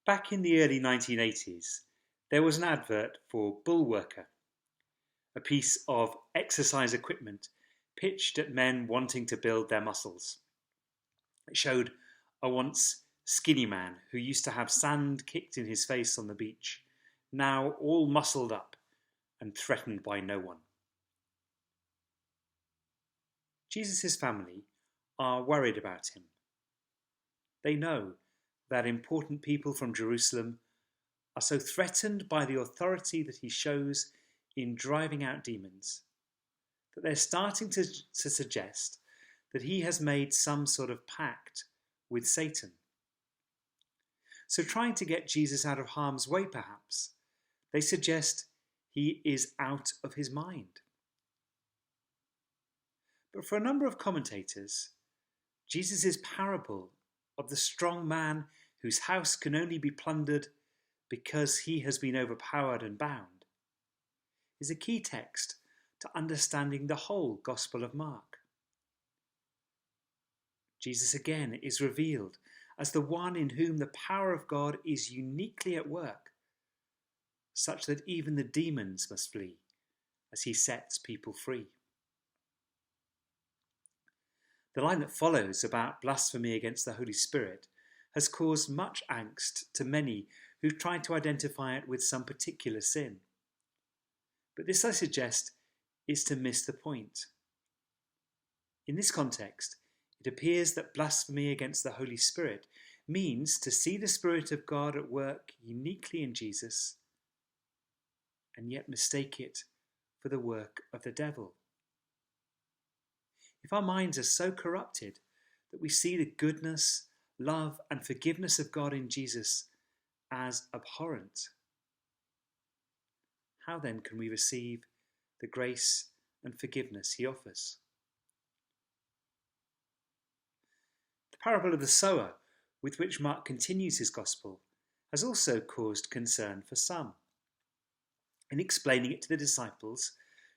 Back in the early 1980s, there was an advert for Bull Worker, a piece of exercise equipment pitched at men wanting to build their muscles. It showed a once skinny man who used to have sand kicked in his face on the beach, now all muscled up and threatened by no one. Jesus' family are worried about him. They know that important people from Jerusalem are so threatened by the authority that he shows in driving out demons that they're starting to suggest that he has made some sort of pact with Satan. So, trying to get Jesus out of harm's way, perhaps, they suggest he is out of his mind. But for a number of commentators, Jesus' parable of the strong man whose house can only be plundered because he has been overpowered and bound is a key text to understanding the whole Gospel of Mark. Jesus again is revealed as the one in whom the power of God is uniquely at work, such that even the demons must flee as he sets people free. The line that follows about blasphemy against the Holy Spirit has caused much angst to many who've tried to identify it with some particular sin. But this, I suggest, is to miss the point. In this context, it appears that blasphemy against the Holy Spirit means to see the Spirit of God at work uniquely in Jesus and yet mistake it for the work of the devil. If our minds are so corrupted that we see the goodness, love, and forgiveness of God in Jesus as abhorrent, how then can we receive the grace and forgiveness he offers? The parable of the sower, with which Mark continues his gospel, has also caused concern for some. In explaining it to the disciples,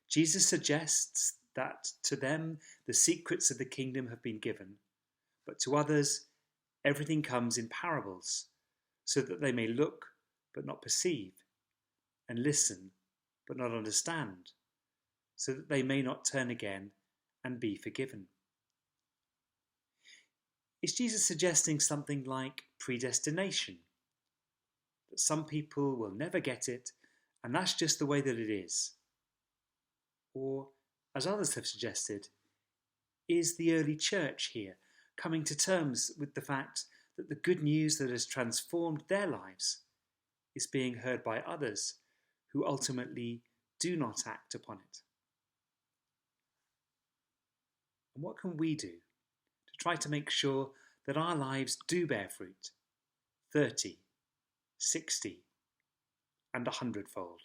Jesus suggests that to them the secrets of the kingdom have been given, but to others everything comes in parables, so that they may look but not perceive, and listen but not understand, so that they may not turn again and be forgiven. Is Jesus suggesting something like predestination? That some people will never get it, and that's just the way that it is? Or, as others have suggested, is the early church here coming to terms with the fact that the good news that has transformed their lives is being heard by others who ultimately do not act upon it? And what can we do to try to make sure that our lives do bear fruit 30, 60, and 100-fold?